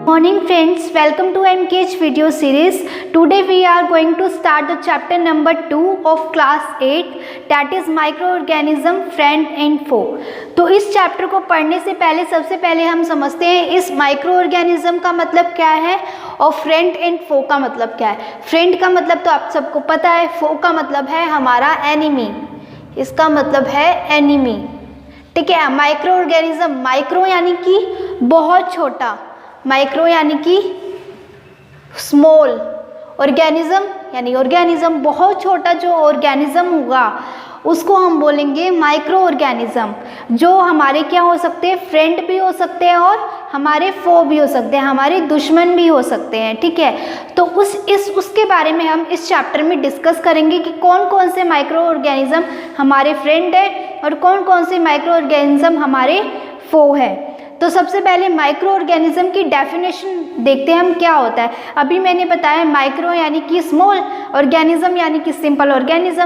Morning friends, welcome to MKH video series. Today we are going to start the chapter number 2 of class 8, that is microorganism friend and foe. तो इस chapter को पढ़ने से पहले सबसे पहले हम समझते हैं इस माइक्रोऑर्गेनिज्म का मतलब क्या है और फ्रेंड एंड फो का मतलब क्या है। फ्रेंड का मतलब तो आप सबको पता है, फो का मतलब है हमारा एनिमी, इसका मतलब है एनिमी। ठीक है, माइक्रोऑर्गेनिज्म, माइक्रो यानी कि बहुत छोटा, माइक्रो यानी कि स्मॉल, ऑर्गेनिज्म यानी ऑर्गेनिज्म बहुत छोटा जो ऑर्गेनिज्म होगा उसको हम बोलेंगे माइक्रो ऑर्गेनिज्म, जो हमारे क्या हो सकते हैं, फ्रेंड भी हो सकते हैं और हमारे फो भी हो सकते हैं, हमारे दुश्मन भी हो सकते हैं। ठीक है, तो उसके बारे में हम इस चैप्टर में डिस्कस करेंगे कि कौन कौन से माइक्रो ऑर्गेनिज्म हमारे फ्रेंड है और कौन कौन से माइक्रो ऑर्गेनिज्म हमारे फो है। तो सबसे पहले माइक्रो ऑर्गेनिज्म की डेफिनेशन देखते हैं हम क्या होता है। अभी मैंने बताया माइक्रो यानी कि स्मॉल, ऑर्गेनिज्म यानी कि सिंपल ऑर्गेनिज्म,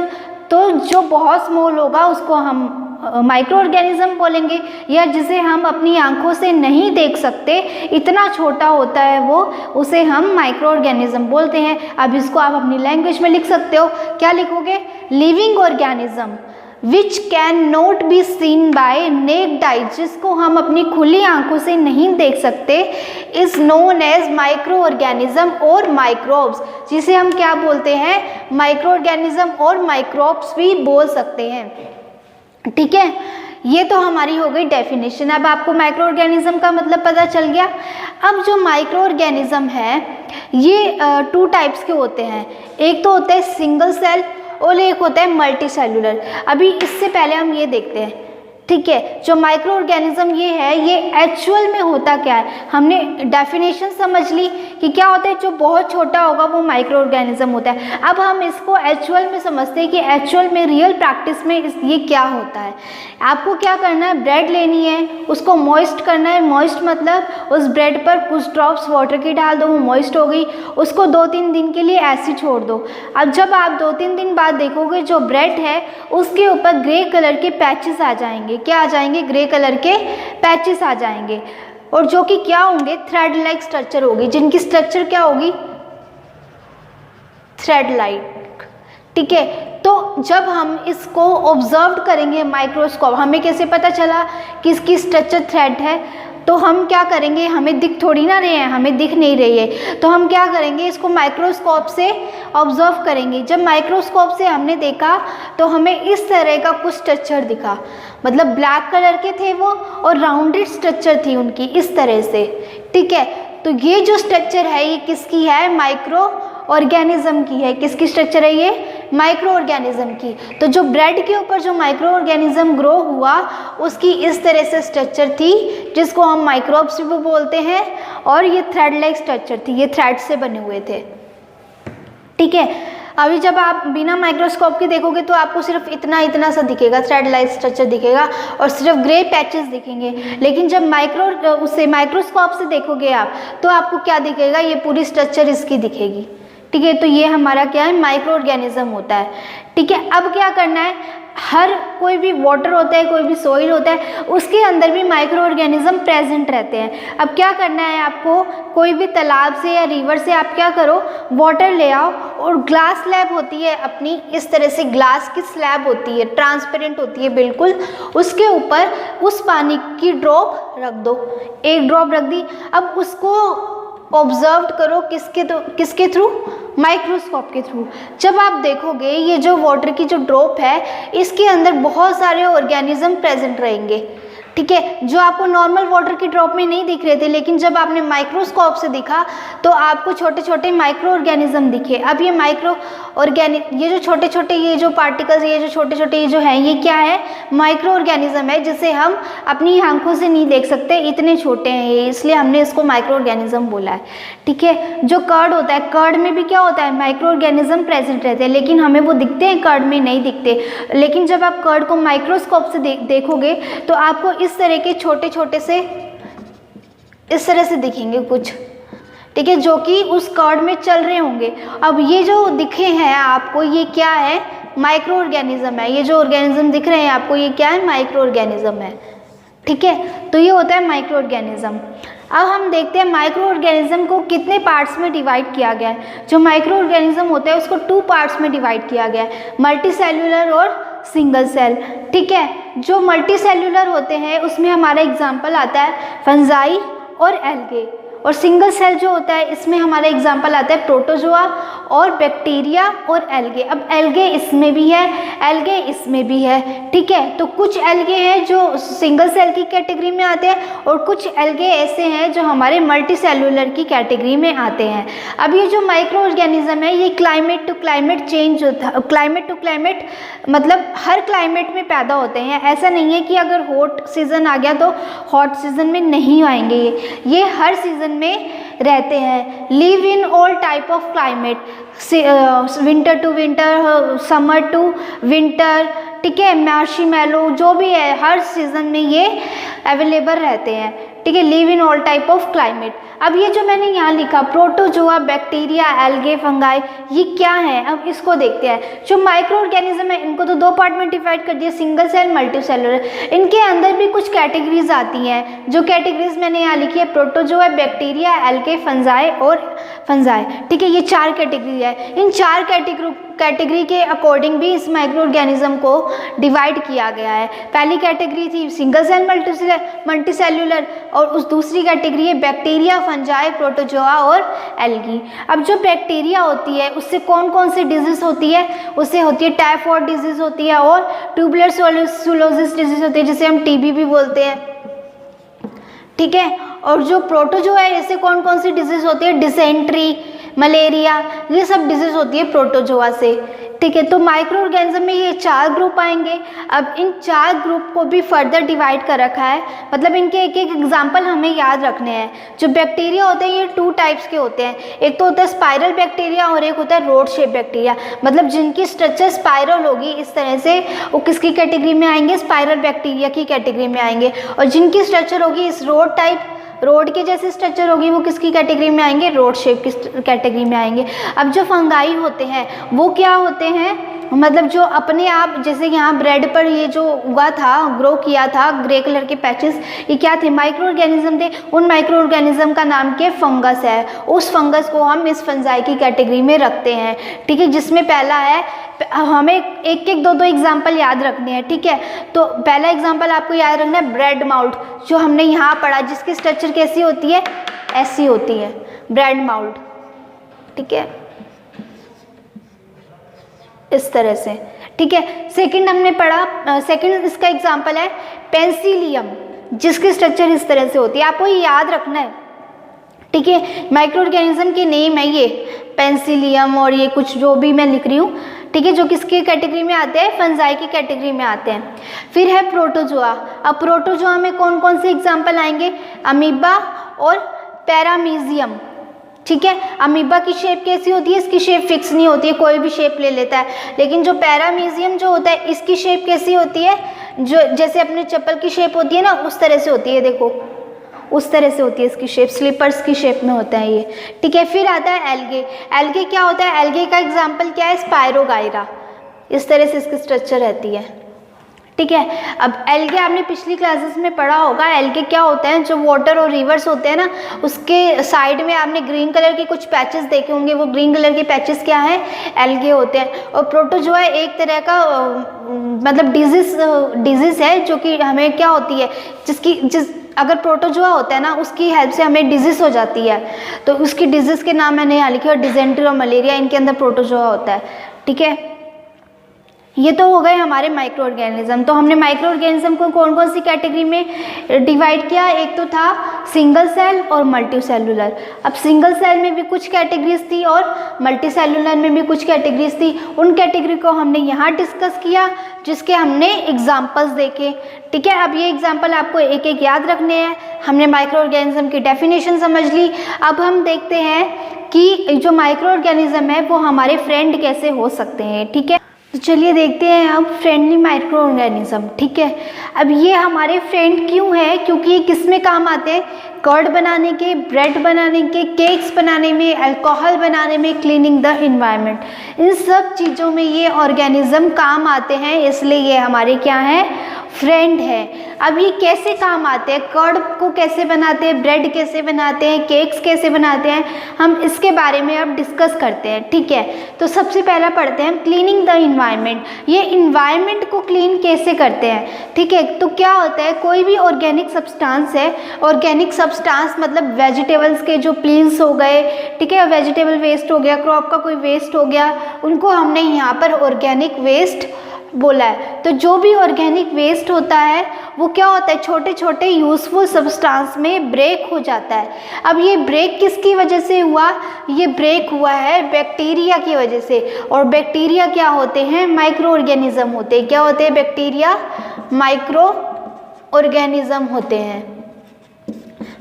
तो जो बहुत स्मॉल होगा उसको हम माइक्रो ऑर्गेनिज्म बोलेंगे, या जिसे हम अपनी आंखों से नहीं देख सकते, इतना छोटा होता है वो, उसे हम माइक्रो ऑर्गेनिज्म बोलते हैं। अब इसको आप अपनी लैंग्वेज में लिख सकते हो, क्या लिखोगे, living organism which can not be seen by naked eye, जिसको हम अपनी खुली आंखों से नहीं देख सकते, is known as micro organism और माइक्रोब्स, जिसे हम क्या बोलते हैं, माइक्रो ऑर्गेनिज्म और माइक्रोब्स भी बोल सकते हैं। ठीक है, ये तो हमारी हो गई डेफिनेशन। अब आपको माइक्रो ऑर्गेनिज्म का मतलब पता चल गया। अब जो माइक्रो ऑर्गेनिज्म है ये 2 टाइप्स के होते हैं, एक तो होता है सिंगल सेल और एक होता है मल्टी सेलुलर। अभी इससे पहले हम ये देखते हैं, ठीक है, जो माइक्रो ऑर्गेनिज्म ये है, ये एक्चुअल में होता क्या है। हमने डेफिनेशन समझ ली कि क्या होता है, जो बहुत छोटा होगा वो माइक्रो ऑर्गेनिज्म होता है। अब हम इसको एक्चुअल में समझते हैं कि एक्चुअल में रियल प्रैक्टिस में ये क्या होता है। आपको क्या करना है, ब्रेड लेनी है, उसको मॉइस्ट करना है। मॉइस्ट मतलब उस ब्रेड पर कुछ ड्रॉप्स वाटर की डाल दो, वो मॉइस्ट हो गई, उसको 2-3 दिन के लिए ऐसे छोड़ दो। अब जब आप 2-3 दिन बाद देखोगे जो ब्रेड है उसके ऊपर ग्रे कलर के पैचेस आ जाएंगे। क्या आ जाएंगे, ग्रे कलर के पैचेस आ जाएंगे, और जो कि क्या होंगे, थ्रेड लाइक स्ट्रक्चर होगी, जिनकी स्ट्रक्चर क्या होगी, थ्रेड लाइक। ठीक है, तो जब हम इसको ऑब्जर्व करेंगे माइक्रोस्कोप, हमें कैसे पता चला कि इसकी स्ट्रक्चर थ्रेड है, तो हम क्या करेंगे, हमें दिख थोड़ी ना रहे हैं, हमें दिख नहीं रही है, तो हम क्या करेंगे, इसको माइक्रोस्कोप से ऑब्जर्व करेंगे। जब माइक्रोस्कोप से हमने देखा तो हमें इस तरह का कुछ स्ट्रक्चर दिखा, मतलब ब्लैक कलर के थे वो और राउंडेड स्ट्रक्चर थी उनकी इस तरह से। ठीक है, तो ये जो स्ट्रक्चर है ये किसकी है, माइक्रो ऑर्गेनिज्म की है। किसकी स्ट्रक्चर है ये, माइक्रो ऑर्गेनिज्म की। तो जो ब्रेड के ऊपर जो माइक्रो ऑर्गेनिज्म ग्रो हुआ उसकी इस तरह से स्ट्रक्चर थी, जिसको हम माइक्रोब्स भी बोलते हैं, और ये थ्रेड लाइक स्ट्रक्चर थी, ये थ्रेड से बने हुए थे। ठीक है, अभी जब आप बिना माइक्रोस्कोप के देखोगे तो आपको सिर्फ इतना सा दिखेगा, थ्रेड लाइक स्ट्रक्चर दिखेगा और सिर्फ ग्रे पैचेस दिखेंगे। लेकिन जब माइक्रोस्कोप से देखोगे आप तो आपको क्या दिखेगा, ये पूरी स्ट्रक्चर इसकी दिखेगी। ठीक है, तो ये हमारा क्या है, माइक्रो ऑर्गेनिज्म होता है। ठीक है, अब क्या करना है, हर कोई भी वाटर होता है, कोई भी सॉइल होता है, उसके अंदर भी माइक्रो ऑर्गेनिज्म प्रेजेंट रहते हैं। अब क्या करना है आपको, कोई भी तालाब से या रिवर से आप क्या करो, वाटर ले आओ, और ग्लास स्लैब होती है अपनी, इस तरह से ग्लास की स्लैब होती है, ट्रांसपेरेंट होती है बिल्कुल, उसके ऊपर उस पानी की ड्रॉप रख दो, एक ड्रॉप रख दी। अब उसको ऑब्जर्व करो किसके थ्रू, माइक्रोस्कोप के थ्रू। जब आप देखोगे ये जो वाटर की जो ड्रॉप है इसके अंदर बहुत सारे ऑर्गेनिज्म प्रेजेंट रहेंगे। ठीक है, जो आपको नॉर्मल वाटर की ड्रॉप में नहीं दिख रहे थे, लेकिन जब आपने माइक्रोस्कोप से देखा तो आपको छोटे छोटे माइक्रो ऑर्गेनिज्म दिखे। अब ये ये जो छोटे छोटे ये जो पार्टिकल्स, ये जो छोटे छोटे ये जो हैं, ये क्या है, माइक्रो ऑर्गेनिज्म है, जिसे हम अपनी आंखों से नहीं देख सकते, इतने छोटे हैं ये, इसलिए हमने इसको माइक्रो ऑर्गेनिज्म बोला है। ठीक है, जो कर्ड होता है, कर्ड में भी क्या होता है, माइक्रो ऑर्गेनिज्म प्रेजेंट रहते हैं, लेकिन हमें वो दिखते हैं, कर्ड में नहीं दिखते। लेकिन जब आप कर्ड को माइक्रोस्कोप से देखोगे तो आपको इस तरह के छोटे छोटे से इस तरह से दिखेंगे कुछ। ठीक है, जो कि उस कर्ड में चल रहे होंगे। अब ये जो दिखे हैं आपको, ये क्या है, माइक्रो ऑर्गेनिज्म है। ये जो ऑर्गेनिज्म दिख रहे हैं आपको, ये क्या है, माइक्रो ऑर्गेनिज्म है। ठीक है, तो ये होता है माइक्रो ऑर्गेनिज्म। अब हम देखते हैं माइक्रो ऑर्गेनिज्म को कितने पार्ट्स में डिवाइड किया गया है। जो माइक्रो ऑर्गेनिज्म होता है उसको 2 पार्ट्स में डिवाइड किया गया है, मल्टी सेल्यूलर और सिंगल सेल। ठीक है, जो मल्टी सेल्यूलर होते हैं उसमें हमारा एग्जाम्पल आता है फंजाई और एल्गे, और सिंगल सेल जो होता है इसमें हमारा एग्जाम्पल आता है प्रोटोजोआ और बैक्टीरिया और एल्गे। अब एल्गे इसमें भी है, एल्गे इसमें भी है। ठीक है, तो कुछ एल्गे हैं जो सिंगल सेल की कैटेगरी में आते हैं और कुछ एल्गे ऐसे हैं जो हमारे मल्टी सेलुलर की कैटेगरी में आते हैं। अब ये जो माइक्रो ऑर्गेनिज्म है ये क्लाइमेट टू क्लाइमेट चेंज होता है, क्लाइमेट टू क्लाइमेट मतलब हर क्लाइमेट में पैदा होते हैं। ऐसा नहीं है कि अगर हॉट सीज़न आ गया तो हॉट सीज़न में नहीं आएंगे, ये हर सीज़न में रहते हैं। Live in all type of climate, winter to winter, summer to winter. ठीक है, मार्शीमैलो जो भी है हर सीज़न में ये अवेलेबल रहते हैं। ठीक है, live in all type of climate. अब ये जो मैंने यहाँ लिखा प्रोटोजोआ, बैक्टीरिया, एल्गे, फंगाई, ये क्या है अब इसको देखते हैं। जो माइक्रो ऑर्गेनिज्म है इनको तो 2 पार्ट में डिवाइड कर दिया, सिंगल सेल, मल्टी सेलुलर। इनके अंदर भी कुछ कैटेगरीज आती हैं, जो कैटेगरीज मैंने यहाँ लिखी है प्रोटोजोआ, बैक्टीरिया, एल्गे, फंजाई और फंजाई। ठीक है, ये 4 कैटेगरी है। इन 4 कैटेगरी के अकॉर्डिंग भी इस माइक्रो ऑर्गेनिज्म को डिवाइड किया गया है। पहली कैटेगरी थी सिंगल सेल, मल्टी सेल्यूलर, और उस दूसरी कैटेगरी है बैक्टीरिया, फंजाई, प्रोटोजोआ और एल्गी। अब जो बैक्टीरिया होती है उससे कौन कौन सी डिजीज़ होती है, उससे होती है टाइफॉइड डिजीज़ होती है और ट्यूबुलर स्क्लेरोसिस डिजीज़ होती है जिसे हम टीबी भी बोलते हैं। ठीक है, और जो प्रोटोजोआ है इससे कौन कौन सी डिजीज़ होती है, डिसेंट्री, मलेरिया, ये सब डिजीज़ होती है प्रोटोजोआ से। ठीक है, तो माइक्रो ऑर्गेनिज्म में ये 4 ग्रुप आएंगे। अब इन 4 ग्रुप को भी फर्दर डिवाइड कर रखा है, मतलब इनके एक एक एग्जाम्पल हमें याद रखने हैं। जो बैक्टीरिया होते हैं ये 2 टाइप्स के होते हैं, एक तो होता है स्पाइरल बैक्टीरिया और एक होता है रोड शेप बैक्टीरिया। मतलब जिनकी स्ट्रक्चर स्पाइरल होगी इस तरह से, वो किसकी कैटेगरी में आएंगे, स्पाइरल बैक्टीरिया की कैटेगरी में आएंगे। और जिनकी स्ट्रक्चर होगी इस रोड टाइप, रोड के जैसे स्ट्रक्चर होगी, वो किसकी कैटेगरी में आएंगे, रोड शेप की कैटेगरी में आएंगे। अब जो फंगाई होते हैं वो क्या होते हैं, मतलब जो अपने आप, जैसे यहाँ ब्रेड पर ये जो उगा था, ग्रो किया था, ग्रे कलर के पैचेस, ये क्या थे, माइक्रो ऑर्गेनिज्म थे। उन माइक्रो ऑर्गेनिज्म का नाम क्या, फंगस है। उस फंगस को हम इस फंजाई की कैटेगरी में रखते हैं। ठीक है, जिसमें पहला है, हमें एक एक 2 एग्जाम्पल याद रखने हैं। ठीक है, तो पहला एग्जाम्पल आपको याद रखना है ब्रेड माउल्ट, जो हमने यहाँ पढ़ा, जिसकी स्ट्रक्चर कैसी होती है, ऐसी होती है, ब्रेड माउल्ट। ठीक है, इस तरह से। ठीक है, सेकंड हमने पढ़ा, सेकंड इसका एग्जाम्पल है पेंसिलियम, जिसकी स्ट्रक्चर इस तरह से होती है, आपको ये याद रखना है। ठीक है, माइक्रो ऑर्गेनिज्म के नेम है ये पेंसिलियम और ये कुछ जो भी मैं लिख रही हूँ। ठीक है, जो किसकी कैटेगरी में आते हैं, फंजाई की कैटेगरी में आते हैं। फिर है प्रोटोजोआ। अब प्रोटोजोआ में कौन कौन से एग्जाम्पल आएंगे, अमीबा और पैरामीजियम। ठीक है, अमीबा की शेप कैसी होती है, इसकी शेप फिक्स नहीं होती है, कोई भी शेप ले लेता है। लेकिन जो पैरामीजियम जो होता है इसकी शेप कैसी होती है, जो जैसे अपने चप्पल की शेप होती है ना, उस तरह से होती है, देखो उस तरह से होती है इसकी शेप, स्लीपर्स की शेप में होता है ये। ठीक है, फिर आता है एल्गे। एल्गे क्या होता है, एल्गे का एग्जाम्पल क्या है, स्पायरोगायरा, इस तरह से इसकी स्ट्रक्चर रहती है। ठीक है, अब एल्गे आपने पिछली क्लासेस में पढ़ा होगा, एल्गे क्या होता है, जो वाटर और रिवर्स होते हैं ना, उसके साइड में आपने ग्रीन कलर के कुछ पैचेस देखे होंगे, वो ग्रीन कलर के पैचेस क्या हैं, एल्गे होते हैं। और प्रोटोजोआ एक तरह का मतलब डिजीज़ है जो कि हमें क्या होती है, अगर प्रोटोजोआ होता है ना, उसकी हेल्प से हमें डिजीज़ हो जाती है, तो उसकी डिजीज़ के नाम मैंने यहाँ लिखे, और डिजेंट्री और मलेरिया, इनके अंदर प्रोटोजोआ होता है। ठीक है, ये तो हो गए हमारे माइक्रो ऑर्गेनिज्म। तो हमने माइक्रो ऑर्गेनिज्म को कौन कौन सी कैटेगरी में डिवाइड किया, एक तो था सिंगल सेल और मल्टी सेलुलर। अब सिंगल सेल में भी कुछ कैटेगरीज थी और मल्टी सेलुलर में भी कुछ कैटेगरीज थी, उन कैटेगरी को हमने यहाँ डिस्कस किया, जिसके हमने एग्जाम्पल्स देखे। ठीक है, अब ये एग्जाम्पल आपको एक एक याद रखने हैं। हमने माइक्रो ऑर्गेनिज्म की डेफिनेशन समझ ली। अब हम देखते हैं कि जो माइक्रो ऑर्गेनिज्म है वो हमारे फ्रेंड कैसे हो सकते हैं। ठीक है, तो चलिए देखते हैं अब फ्रेंडली माइक्रो ऑर्गेनिज्म। ठीक है, अब ये हमारे फ्रेंड क्यों है, क्योंकि ये किस में काम आते हैं, कर्ड बनाने के, ब्रेड बनाने के, केक्स बनाने में, अल्कोहल बनाने में, क्लीनिंग द इन्वायरमेंट, इन सब चीज़ों में ये ऑर्गेनिज्म काम आते हैं, इसलिए ये हमारे क्या हैं, फ्रेंड है। अब ये कैसे काम आते हैं, कर्ड को कैसे बनाते हैं, ब्रेड कैसे बनाते हैं, केक्स कैसे बनाते हैं, हम इसके बारे में अब डिस्कस करते हैं। ठीक है, तो सबसे पहला पढ़ते हैं हम क्लीनिंग द इन्वायरमेंट। ये इन्वायरमेंट को क्लीन कैसे करते हैं। ठीक है, तो क्या होता है, कोई भी ऑर्गेनिक सब्सटेंस है, ऑर्गेनिक सब्सटेंस मतलब वेजिटेबल्स के जो पील्स हो गए, ठीक है, वेजिटेबल वेस्ट हो गया, क्रॉप का कोई वेस्ट हो गया, उनको हमने यहाँ पर ऑर्गेनिक वेस्ट बोला है। तो जो भी ऑर्गेनिक वेस्ट होता है वो क्या होता है, छोटे छोटे यूजफुल सब्सटेंस में ब्रेक हो जाता है। अब ये ब्रेक किसकी वजह से हुआ, ये ब्रेक हुआ है बैक्टीरिया की वजह से। और बैक्टीरिया क्या होते हैं, माइक्रो ऑर्गेनिज्म होते हैं। क्या होते हैं बैक्टीरिया, माइक्रो ऑर्गेनिज्म होते हैं,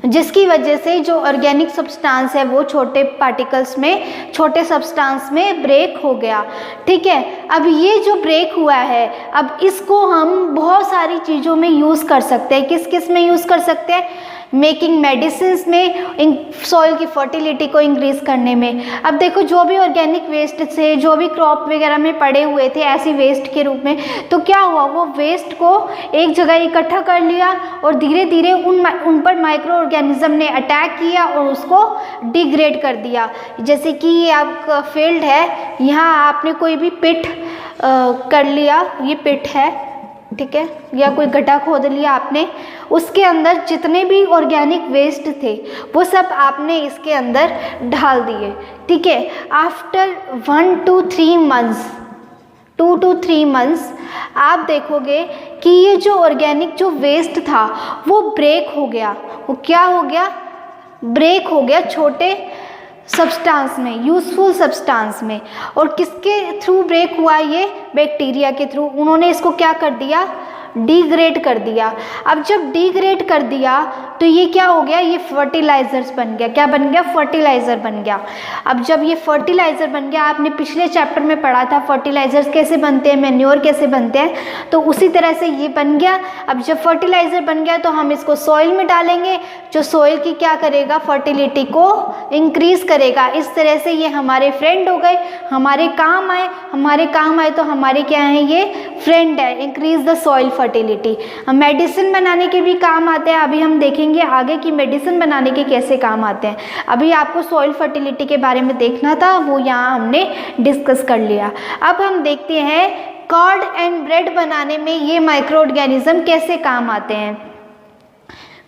जिसकी वजह से जो ऑर्गेनिक सब्सटेंस है वो छोटे पार्टिकल्स में, छोटे सब्सटेंस में ब्रेक हो गया। ठीक है, अब ये जो ब्रेक हुआ है, अब इसको हम बहुत सारी चीज़ों में यूज़ कर सकते हैं। किस किस में यूज़ कर सकते हैं, मेकिंग मेडिसिन में, सॉइल की फर्टिलिटी को इंक्रीज करने में। अब देखो जो भी ऑर्गेनिक वेस्ट से, जो भी क्रॉप वगैरह में पड़े हुए थे ऐसी वेस्ट के रूप में, तो क्या हुआ, वो वेस्ट को एक जगह इकट्ठा कर लिया और धीरे धीरे उन पर माइक्रो ऑर्गेनिज्म ने अटैक किया और उसको डिग्रेड कर दिया। जैसे कि ये आपका फील्ड है, यहाँ आपने कोई भी पिट कर लिया, ये पिट है, ठीक है, या कोई गड्ढा खोद लिया आपने, उसके अंदर जितने भी ऑर्गेनिक वेस्ट थे वो सब आपने इसके अंदर डाल दिए। ठीक है, after 1 to 3 months, 2 to 3 months आप देखोगे कि ये जो ऑर्गेनिक जो वेस्ट था वो ब्रेक हो गया। वो क्या हो गया, ब्रेक हो गया छोटे सब्सटेंस में, यूजफुल सब्सटेंस में। और किसके थ्रू ब्रेक हुआ, ये बैक्टीरिया के थ्रू। उन्होंने इसको क्या कर दिया, डिग्रेड कर दिया। अब जब डिग्रेड कर दिया तो ये क्या हो गया, ये फर्टिलाइजर्स बन गया। क्या बन गया, फर्टिलाइज़र बन गया। अब जब ये फर्टिलाइज़र बन गया, आपने पिछले चैप्टर में पढ़ा था फर्टिलाइजर्स कैसे बनते हैं, मैन्योर कैसे बनते हैं, तो उसी तरह से ये बन गया। अब जब फर्टिलाइज़र बन गया तो हम इसको सॉइल में डालेंगे, जो सॉइल की क्या करेगा, फर्टिलिटी को इंक्रीज करेगा। इस तरह से ये हमारे फ्रेंड हो गए, हमारे काम आए, हमारे काम आए तो हमारे क्या हैं, ये फ्रेंड है। Increase the soil fertility. Medicine बनाने के भी काम आते हैं। अभी हम देखेंगे आगे कि मेडिसिन बनाने के कैसे काम आते हैं। अभी आपको सॉइल फर्टिलिटी के बारे में देखना था, वो यहाँ हमने डिस्कस कर लिया। अब हम देखते हैं कर्ड एंड ब्रेड बनाने में ये माइक्रो ऑर्गेनिज्म कैसे काम आते हैं।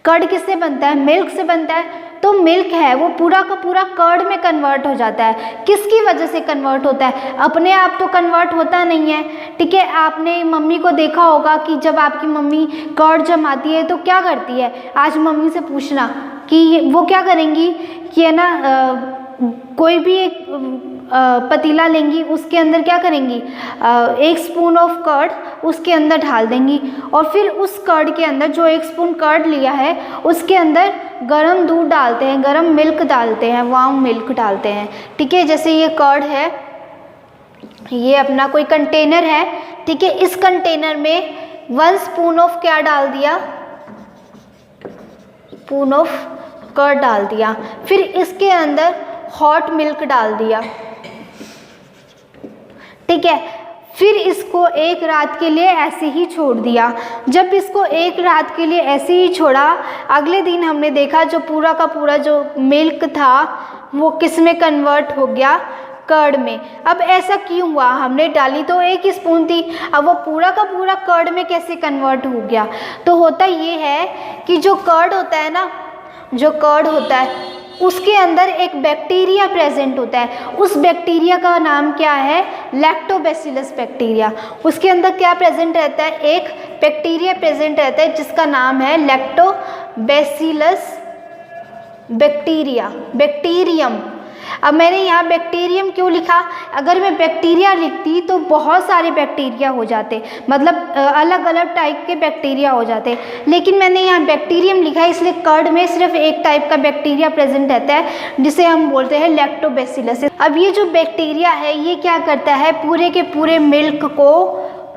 कर्ड किससे बनता है, मिल्क से बनता है। तो मिल्क है वो पूरा का पूरा कर्ड में कन्वर्ट हो जाता है। किसकी वजह से कन्वर्ट होता है, अपने आप तो कन्वर्ट होता नहीं है। ठीक है, आपने मम्मी को देखा होगा कि जब आपकी मम्मी कर्ड जमाती है तो क्या करती है, आज मम्मी से पूछना कि वो क्या करेंगी कि है ना, कोई भी एक पतीला लेंगी, उसके अंदर क्या करेंगी, 1 स्पून ऑफ कर्ड उसके अंदर ढाल देंगी और फिर उस कर्ड के अंदर, जो 1 स्पून कर्ड लिया है उसके अंदर गरम दूध डालते हैं, गरम मिल्क डालते हैं, वार्म मिल्क डालते हैं। ठीक है, जैसे ये कर्ड है, ये अपना कोई कंटेनर है, ठीक है, इस कंटेनर में 1 स्पून ऑफ क्या डाल दिया, स्पून ऑफ कर्ड डाल दिया, फिर इसके अंदर हॉट मिल्क डाल दिया। ठीक है, फिर इसको एक रात के लिए ऐसे ही छोड़ दिया। जब इसको एक रात के लिए ऐसे ही छोड़ा, अगले दिन हमने देखा जो पूरा का पूरा जो मिल्क था वो किस में कन्वर्ट हो गया, कर्ड में। अब ऐसा क्यों हुआ, हमने डाली तो 1 स्पून थी, अब वो पूरा का पूरा कर्ड में कैसे कन्वर्ट हो गया। तो होता ये है कि जो कर्ड होता है ना, जो कर्ड होता है उसके अंदर एक बैक्टीरिया प्रेजेंट होता है। उस बैक्टीरिया का नाम क्या है, लैक्टोबैसिलस बैक्टीरिया। उसके अंदर क्या प्रेजेंट रहता है, एक बैक्टीरिया प्रेजेंट रहता है जिसका नाम है लैक्टोबैसिलस बैक्टीरिया, बैक्टीरियम। अब मैंने यहाँ बैक्टीरियम क्यों लिखा, अगर मैं बैक्टीरिया लिखती तो बहुत सारे बैक्टीरिया हो जाते, मतलब अलग अलग टाइप के बैक्टीरिया हो जाते, लेकिन मैंने यहाँ बैक्टीरियम लिखा है इसलिए कर्ड में सिर्फ एक टाइप का बैक्टीरिया प्रेजेंट रहता है जिसे हम बोलते हैं लैक्टोबैसिलस। अब ये जो बैक्टीरिया है ये क्या करता है, पूरे के पूरे मिल्क को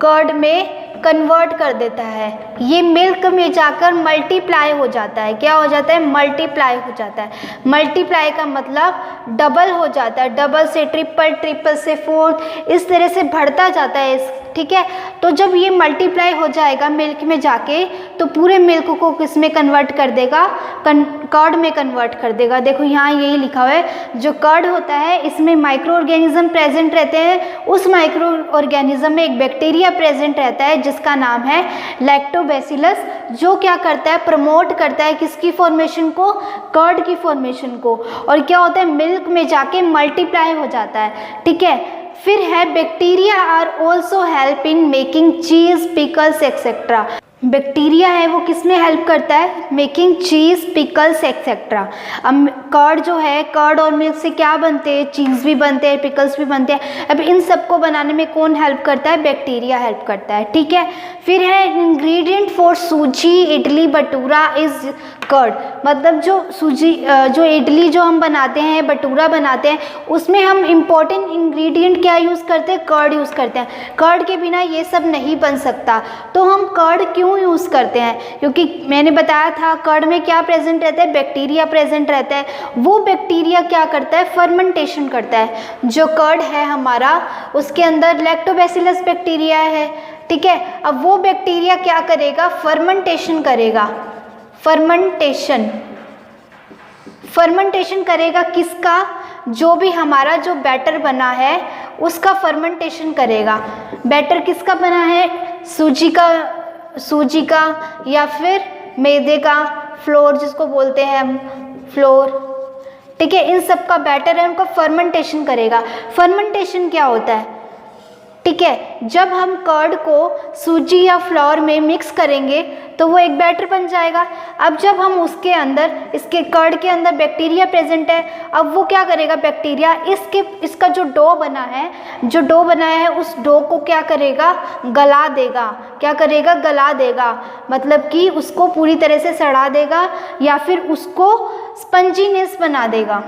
कर्ड में कन्वर्ट कर देता है। ये मिल्क में जाकर मल्टीप्लाई हो जाता है। क्या हो जाता है, मल्टीप्लाई हो जाता है। मल्टीप्लाई का मतलब डबल हो जाता है, डबल से ट्रिपल, ट्रिपल से 4, इस तरह से बढ़ता जाता है ठीक है। तो जब ये मल्टीप्लाई हो जाएगा मिल्क में जाके तो पूरे मिल्क को किस में कन्वर्ट कर देगा, कर्ड में कन्वर्ट कर देगा। देखो यहाँ यही लिखा हुआ है, जो कर्ड होता है इसमें माइक्रो ऑर्गेनिज्म प्रेजेंट रहते हैं। उस माइक्रो ऑर्गेनिज्म में एक बैक्टीरिया प्रेजेंट रहता है जिसका नाम है लैक्टोबैसिलस, जो क्या करता है, प्रमोट करता है किसकी फॉर्मेशन को, कर्ड की फॉर्मेशन को, और क्या होता है मिल्क में जाके मल्टीप्लाई हो जाता है, ठीक है। फिर है bacteria are also help in making cheese, pickles etcetera. Bacteria है वो किस में हेल्प करता है, मेकिंग चीज़, पिकल्स एक्सेट्रा। अब कर्ड जो है, कर्ड और मिल्क से क्या बनते हैं, चीज़ भी बनते हैं, पिकल्स भी बनते हैं। अब इन सबको बनाने में कौन हेल्प करता है, बैक्टीरिया हेल्प करता है, ठीक है। फिर है इंग्रेडिएंट फॉर सूजी, इडली, भटूरा इज कर्ड। मतलब जो सूजी, जो इडली जो हम बनाते हैं, भटूरा बनाते हैं, उसमें हम इम्पॉर्टेंट इंग्रेडिएंट क्या यूज़ करते हैं, कर्ड यूज़ करते हैं। कर्ड के बिना ये सब नहीं बन सकता। तो हम कर्ड क्यों यूज़ करते हैं, क्योंकि मैंने बताया था कर्ड में क्या प्रेजेंट रहता है, बैक्टीरिया प्रेजेंट रहता है। वो बैक्टीरिया क्या करता है, फर्मेंटेशन करता है। जो कर्ड है हमारा उसके अंदर लैक्टोबैसिलस बैक्टीरिया है, ठीक है। अब वो बैक्टीरिया क्या करेगा, फर्मेंटेशन करेगा। फर्मेंटेशन करेगा किसका, जो भी हमारा जो बैटर बना है उसका फर्मेंटेशन करेगा। बैटर किसका बना है, सूजी का या फिर मैदे का, फ्लोर जिसको बोलते हैं हम, फ्लोर, ठीक है। इन सब का बैटर है, उनका फर्मेंटेशन करेगा। फर्मेंटेशन क्या होता है, ठीक है, जब हम कर्ड को सूजी या फ्लोर में मिक्स करेंगे तो वो एक बैटर बन जाएगा। अब जब हम उसके अंदर, इसके कर्ड के अंदर बैक्टीरिया प्रेजेंट है, अब वो क्या करेगा, बैक्टीरिया इसका जो डो बना है, जो डो बनाया है उस डो को क्या करेगा, गला देगा। क्या करेगा, गला देगा, मतलब कि उसको पूरी तरह से सड़ा देगा या फिर उसको स्पंजीनेस बना देगा,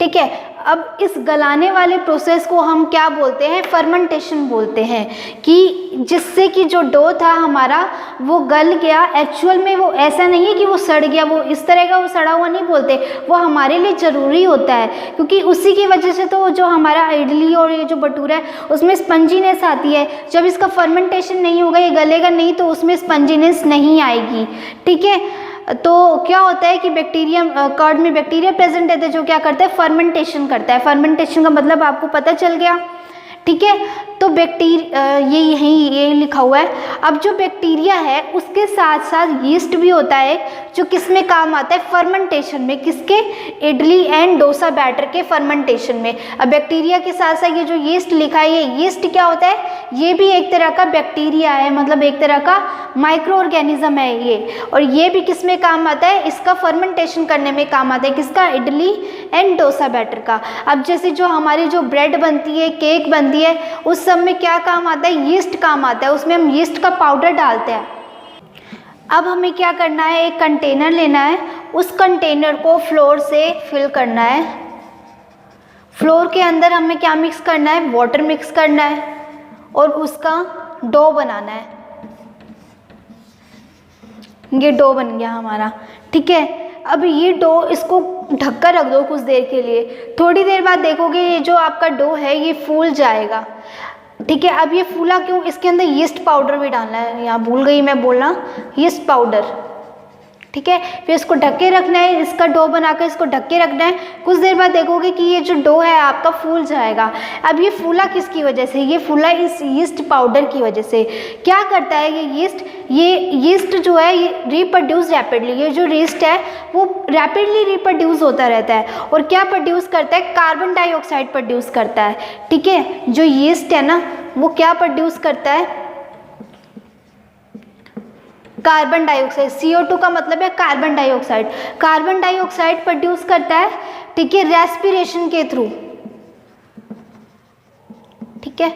ठीक है। अब इस गलाने वाले प्रोसेस को हम क्या बोलते हैं, फर्मेंटेशन बोलते हैं, कि जिससे कि जो डो था हमारा वो गल गया। एक्चुअल में वो ऐसा नहीं है कि वो सड़ गया, वो इस तरह का वो सड़ा हुआ नहीं बोलते, वो हमारे लिए ज़रूरी होता है, क्योंकि उसी की वजह से तो जो हमारा इडली और ये जो भटूरा है उसमें स्पंजीनेस आती है। जब इसका फर्मेंटेशन नहीं होगा, ये गलेगा नहीं, तो उसमें स्पंजीनेस नहीं आएगी, ठीक है। तो क्या होता है कि बैक्टीरिया, कर्ड में बैक्टीरिया प्रेजेंट रहते हैं जो क्या करता है, फर्मेंटेशन करता है। फर्मेंटेशन का मतलब आपको पता चल गया, ठीक है। तो बैक्टीरिया ये लिखा हुआ है। अब जो बैक्टीरिया है उसके साथ साथ यीस्ट भी होता है, जो किस में काम आता है, फर्मेंटेशन में, किसके, इडली एंड डोसा बैटर के फर्मेंटेशन में। अब बैक्टीरिया के साथ साथ ये जो यीस्ट लिखा है, ये यीस्ट क्या होता है, ये भी एक तरह का बैक्टीरिया है, मतलब एक तरह का माइक्रो ऑर्गेनिज्म है ये, और ये भी किस में काम आता है, इसका फर्मेंटेशन करने में काम आता है, किसका, इडली एंड डोसा बैटर का। अब जैसे जो हमारी जो ब्रेड बनती है, केक बनती है, उस सब में क्या काम आता है, यीस्ट काम आता है, उसमें हम यीस्ट का पाउडर डालते हैं। अब हमें क्या करना है, एक कंटेनर लेना है, उस कंटेनर को फ्लोर से फिल करना है। फ्लोर के अंदर हमें क्या मिक्स करना है, वाटर मिक्स करना है और उसका डो बनाना है। ये डो बन गया हमारा, ठीक है। अब ये डो, इसको ढककर रख दो कुछ देर के लिए। थोड़ी देर बाद देखोगे ये जो आपका डो है ये फूल जाएगा, ठीक है। अब ये फूला क्यों, इसके अंदर यीस्ट पाउडर भी डालना है, यहाँ भूल गई मैं बोलना, यीस्ट पाउडर, ठीक है। फिर इसको ढक के रखना है, इसका डो बनाकर इसको ढक के रखना है। कुछ देर बाद देखोगे कि ये जो डो है आपका फूल जाएगा। अब ये फूला किसकी वजह से, ये फूला इस यीस्ट पाउडर की वजह से। क्या करता है ये यीस्ट जो है ये रिप्रोड्यूस रैपिडली, ये जो यीस्ट है वो रैपिडली रिप्रोड्यूस होता रहता है, और क्या प्रोड्यूस करता है, कार्बन डाइऑक्साइड प्रोड्यूस करता है, ठीक है। जो यीस्ट है ना वो क्या प्रोड्यूस करता है, कार्बन डाइऑक्साइड। CO2 का मतलब है carbon dioxide. Carbon dioxide produce करता है, ठीक है, रेस्पिरेशन के थ्रू, ठीक है।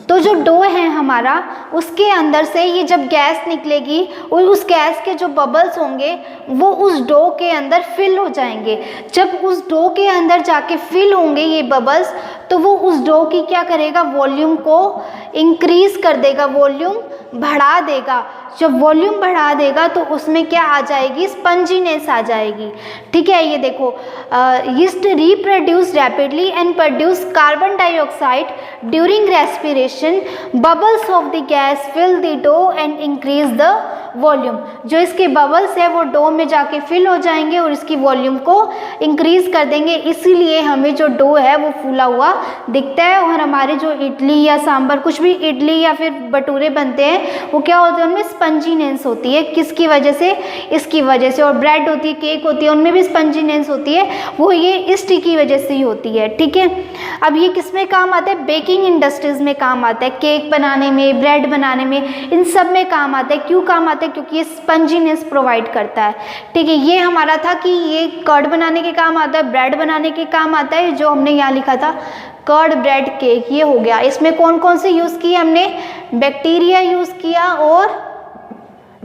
तो जो डो है हमारा, उसके अंदर से ये जब गैस निकलेगी और उस गैस के जो बबल्स होंगे वो उस डो के अंदर फिल हो जाएंगे। जब उस डो के अंदर जाके फिल होंगे ये बबल्स, तो वो उस डो की क्या करेगा, वॉल्यूम को इंक्रीज कर देगा, वॉल्यूम बढ़ा देगा, जब वॉल्यूम बढ़ा देगा तो उसमें क्या आ जाएगी, स्पंजीनेस आ जाएगी। ठीक है, ये देखो, yeast reproduce rapidly and produce carbon dioxide during respiration, bubbles of the gas fill the dough and increase the volume. जो इसके बबल्स है वो डो में जाके फिल हो जाएंगे और इसकी वॉल्यूम को इंक्रीज कर देंगे, इसीलिए हमें जो डो है वो फूला हुआ दिखता है। और हमारे जो इडली या सांभर, कुछ भी इडली या फिर भटूरे बनते हैं वो क्या होते हैं, उनमें स्पंजीनेस होती है। किसकी वजह से, इसकी वजह से। और ब्रेड होती है, केक होती है, उनमें भी स्पंजीनेस होती है, वो ये ईस्ट की वजह से ही होती है। ठीक है, अब ये किस में काम आता है, बेकिंग इंडस्ट्रीज में काम आता है, केक बनाने में, ब्रेड बनाने में, इन सब में काम आता है। क्यों काम आता है, क्योंकि ये स्पंजीनेस प्रोवाइड करता है। ठीक है, ये हमारा था कि ये कर्ड बनाने के काम आता है, ब्रेड बनाने के काम आता है, जो हमने यहाँ लिखा था कर्ड, ब्रेड, केक, ये हो गया। इसमें कौन कौन से यूज़ किए हमने, बैक्टीरिया यूज़ किया और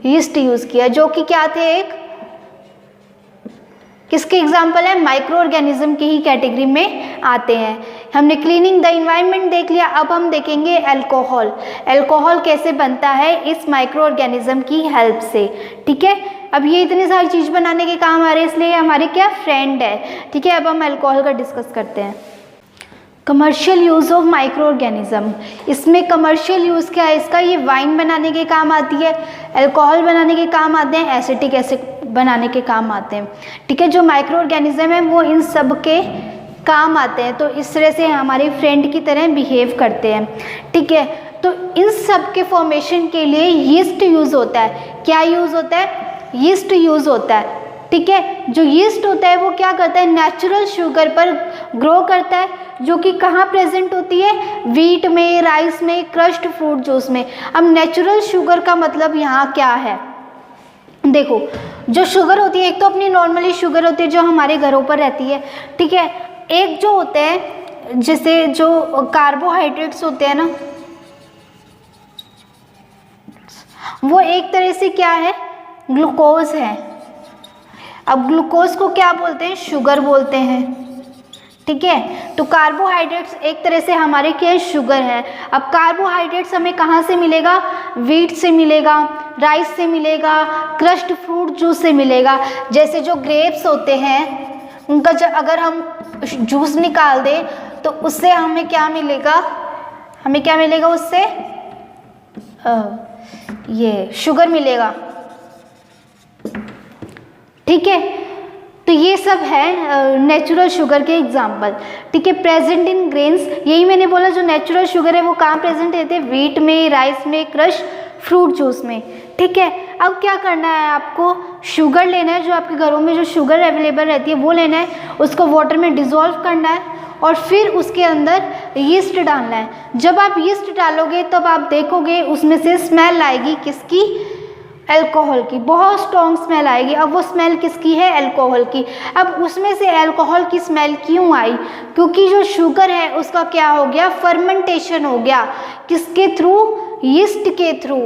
यीस्ट यूज़ किया, जो कि क्या थे, एक किसके एग्जाम्पल है, माइक्रो ऑर्गेनिज्म की ही कैटेगरी में आते हैं। हमने क्लीनिंग द इन्वायरमेंट देख लिया, अब हम देखेंगे अल्कोहल। अल्कोहल कैसे बनता है, इस माइक्रो ऑर्गेनिज्म की हेल्प से। ठीक है, अब ये इतनी सारी चीज़ बनाने के काम आ रहे हैं, इसलिए हमारे क्या फ्रेंड है। ठीक है, अब हम अल्कोहल का डिस्कस करते हैं। Commercial use of micro organism, इसमें कमर्शियल यूज़ क्या है इसका, ये वाइन बनाने के काम आती है, अल्कोहल बनाने के काम आते हैं, एसिटिक एसिड बनाने के काम आते हैं। ठीक है, जो माइक्रो ऑर्गेनिज्म है वो इन सब के काम आते हैं, तो इस तरह से हमारे फ्रेंड की तरह बिहेव करते हैं। ठीक है, तो इन सब के फॉर्मेशन के लिए यीस्ट यूज़ होता है। क्या यूज़ होता है, यीस्ट यूज़ होता है। ठीक है, जो यीस्ट होता है वो क्या करता है, नेचुरल शुगर पर ग्रो करता है, जो कि कहाँ प्रेजेंट होती है, व्हीट में, राइस में, क्रश्ड फ्रूट जूस में। अब नेचुरल शुगर का मतलब यहाँ क्या है, देखो, जो शुगर होती है, एक तो अपनी नॉर्मली शुगर होती है जो हमारे घरों पर रहती है। ठीक है, एक जो होते हैं, जैसे जो कार्बोहाइड्रेट्स होते हैं ना, वो एक तरह से क्या है, ग्लूकोज है। अब ग्लूकोज को क्या बोलते हैं, शुगर बोलते हैं। ठीक है, तो कार्बोहाइड्रेट्स एक तरह से हमारे क्या शुगर है। अब कार्बोहाइड्रेट्स हमें कहाँ से मिलेगा, व्हीट से मिलेगा, राइस से मिलेगा, क्रश्ड फ्रूट जूस से मिलेगा। जैसे जो ग्रेप्स होते हैं उनका अगर हम जूस निकाल दें तो उससे हमें क्या मिलेगा, हमें क्या मिलेगा उससे, ये शुगर मिलेगा। ठीक है, तो ये सब है नेचुरल शुगर के एग्जाम्पल। ठीक है, प्रेजेंट इन ग्रेन्स, यही मैंने बोला, जो नेचुरल शुगर है वो कहाँ प्रेजेंट रहते हैं, व्हीट में, राइस में, क्रश फ्रूट जूस में। ठीक है, अब क्या करना है, आपको शुगर लेना है, जो आपके घरों में जो शुगर अवेलेबल रहती है वो लेना है, उसको वाटर में डिज़ोल्व करना है और फिर उसके अंदर यीस्ट डालना है। जब आप यीस्ट डालोगे तब आप देखोगे उसमें से स्मेल आएगी, किसकी, अल्कोहल की, बहुत स्ट्रॉन्ग स्मेल आएगी। अब वो स्मेल किसकी है, अल्कोहल की। अब उसमें से अल्कोहल की स्मेल क्यों आई, क्योंकि जो शुगर है उसका क्या हो गया, फर्मेंटेशन हो गया, किसके थ्रू, यीस्ट के थ्रू।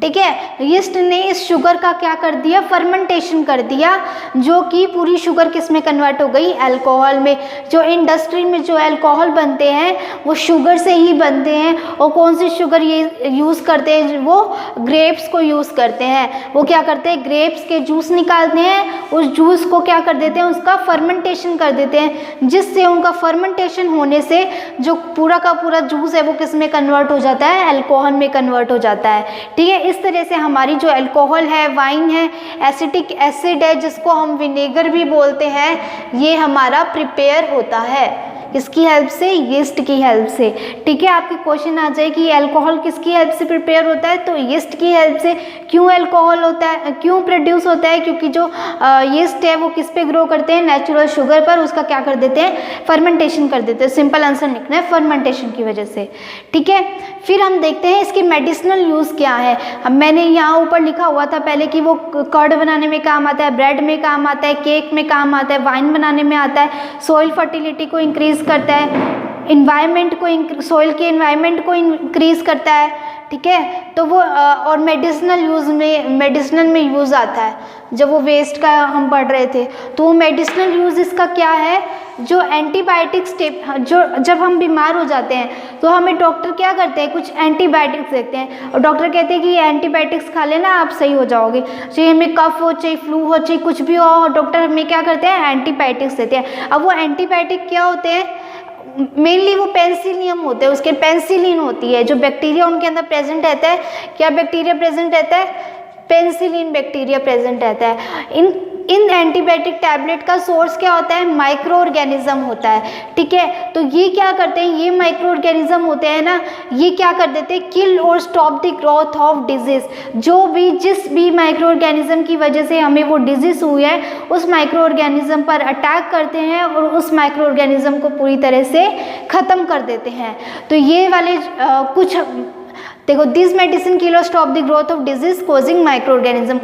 ठीक है, यीस्ट ने इस शुगर का क्या कर दिया, फर्मेंटेशन कर दिया, जो कि पूरी शुगर किस में कन्वर्ट हो गई, अल्कोहल में। जो इंडस्ट्री में जो अल्कोहल बनते हैं वो शुगर से ही बनते हैं। और कौन सी शुगर ये यूज़ करते हैं, वो ग्रेप्स को यूज़ करते हैं। वो क्या करते हैं, ग्रेप्स के जूस निकालते हैं, उस जूस को क्या कर देते हैं, उसका फर्मेंटेशन कर देते हैं, जिससे उनका फर्मेंटेशन होने से जो पूरा का पूरा जूस है वो किस में कन्वर्ट हो जाता है, अल्कोहल में कन्वर्ट हो जाता है। ठीक है, इस तरह से हमारी जो अल्कोहल है, वाइन है, एसिटिक एसिड है जिसको हम विनेगर भी बोलते हैं, ये हमारा प्रिपेयर होता है किसकी हेल्प से, यीस्ट की हेल्प से। ठीक है, आपके क्वेश्चन आ जाए कि अल्कोहल किसकी हेल्प से प्रिपेयर होता है, तो यीस्ट की हेल्प से। क्यों अल्कोहल होता है, क्यों प्रोड्यूस होता है, क्योंकि जो यीस्ट है वो किस पे ग्रो करते हैं, नेचुरल शुगर पर, उसका क्या कर देते हैं, फर्मेंटेशन कर देते हैं। सिंपल आंसर लिखना है, फर्मेंटेशन की वजह से। ठीक है, फिर हम देखते हैं इसके मेडिसिनल यूज़ क्या है। अब मैंने यहाँ ऊपर लिखा हुआ था पहले कि वो कर्ड बनाने में काम आता है, ब्रेड में काम आता है, केक में काम आता है, वाइन बनाने में आता है, सॉइल फर्टिलिटी को इंक्रीज करता है, इन्वायरमेंट को, सॉइल के इन्वायरमेंट को इंक्रीज करता है। ठीक है। तो वो और मेडिसिनल में यूज़ आता है। जब वो वेस्ट का हम पढ़ रहे थे तो वो मेडिसिनल यूज़ इसका क्या है, जो एंटीबायोटिक स्टेप, जो जब हम बीमार हो जाते हैं तो हमें डॉक्टर क्या करते हैं, कुछ एंटीबायोटिक्स देते हैं और डॉक्टर कहते हैं कि ये एंटीबायोटिक्स खा लेना आप सही हो जाओगे। चाहे हमें कफ हो, चाहे फ्लू हो, चाहे कुछ भी हो, डॉक्टर हमें क्या करते हैं, एंटीबायोटिक्स देते हैं। अब वो एंटीबायोटिक क्या होते हैं, मेनली वो पेनिसिलियम होते हैं, उसके पेनिसिलिन होती है, जो बैक्टीरिया उनके अंदर प्रेजेंट रहता है। क्या बैक्टीरिया प्रेजेंट रहता है, पेनिसिलिन बैक्टीरिया प्रेजेंट रहता है। इन एंटीबायोटिक टैबलेट का सोर्स क्या होता है, माइक्रो ऑर्गेनिज्म होता है, ठीक है। तो ये क्या करते हैं, ये माइक्रो ऑर्गेनिज्म होते हैं ना, ये क्या कर देते हैं, किल और stop the growth of disease. जो भी जिस भी माइक्रो ऑर्गेनिज्म की वजह से हमें वो डिजीज हुई है, उस माइक्रो ऑर्गेनिज्म पर अटैक करते हैं और उस माइक्रो ऑर्गेनिज्म को पूरी तरह से ख़त्म कर देते हैं। तो ये वाले कुछ देखो, दिस मेडिसिन किल और stop the growth of disease causing micro organism,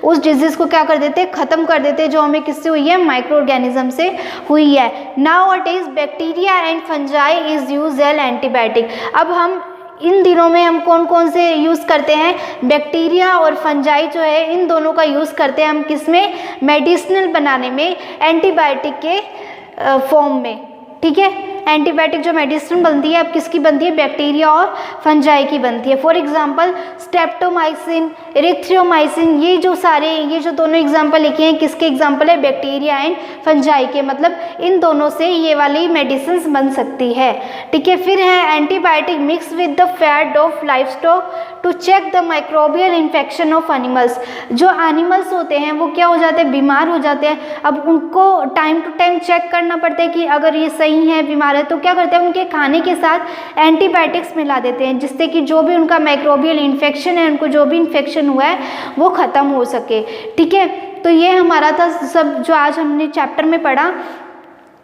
उस डिजीज को क्या कर देते हैं, खत्म कर देते हैं, जो हमें किससे हुई है, माइक्रो ऑर्गेनिज्म से हुई है। Nowadays bacteria and fungi is used as antibiotic. अब हम इन दिनों में हम कौन कौन से यूज़ करते हैं, बैक्टीरिया और फंजाई जो है, इन दोनों का यूज़ करते हैं हम किस में, मेडिसिनल बनाने में, एंटीबायोटिक के फॉर्म में, ठीक है। एंटीबायोटिक जो मेडिसिन बनती है अब किसकी बनती है, बैक्टीरिया और फंजाई की बनती है। फॉर एग्जांपल स्ट्रेप्टोमाइसिन, एरिथ्रोमाइसिन, ये जो दोनों एग्जांपल लिखे हैं किसके एग्जांपल है, बैक्टीरिया एंड फंजाई के। मतलब इन दोनों से ये वाली मेडिसिन बन सकती है, ठीक है। फिर है antibiotic mix with the fat of livestock to check the microbial infection of animals. जो एनिमल्स होते हैं वो क्या हो जाते हैं, बीमार हो जाते हैं। अब उनको टाइम टू टाइम चेक करना पड़ता है कि अगर ये सही है, बीमार है, तो क्या करते हैं, उनके खाने के साथ एंटीबायोटिक्स मिला देते हैं, जिससे कि जो भी उनका माइक्रोबियल इन्फेक्शन है, उनको जो भी इन्फेक्शन हुआ है वो ख़त्म हो सके, ठीक है। तो ये हमारा था सब जो आज हमने चैप्टर में पढ़ा।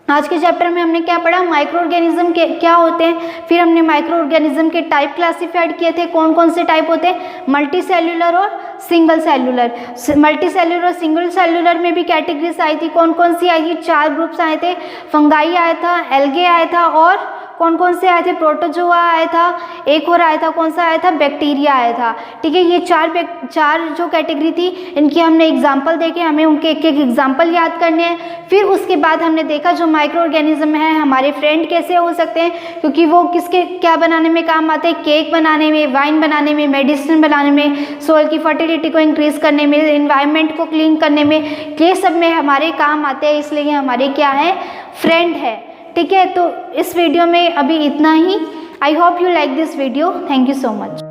आज के चैप्टर में हमने क्या पढ़ा, माइक्रो ऑर्गेनिज्म के क्या होते हैं, फिर हमने माइक्रो ऑर्गेनिज्म के टाइप क्लासिफाइड किए थे, कौन कौन से टाइप होते हैं, मल्टी सेल्यूलर और सिंगल सेल्यूलर। मल्टी सेल्यूलर और सिंगल सेल्यूलर में भी कैटेगरीज आई थी, कौन कौन सी आई थी, 4 ग्रुप्स आए थे, फंगाई आया था, एल्गे आया था, और कौन कौन से आए थे, प्रोटोजोआ आया था, एक और आया था, कौन सा आया था, बैक्टीरिया आया था, ठीक है। ये चार जो कैटेगरी थी, इनकी हमने एग्जाम्पल देखे, हमें उनके एक एक एग्जाम्पल याद करने हैं। फिर उसके बाद हमने देखा जो माइक्रो ऑर्गेनिज्म है हमारे फ्रेंड कैसे हो सकते हैं, क्योंकि वो किसके क्या बनाने में काम आते हैं, केक बनाने में, वाइन बनाने में, मेडिसिन बनाने में, सोइल की फर्टिलिटी को इंक्रीज करने में, एनवायरनमेंट को क्लीन करने में, ये सब में हमारे काम आते हैं, इसलिए हमारे क्या है, फ्रेंड है, ठीक है। तो इस वीडियो में अभी इतना ही। I hope you like this video. Thank you so much.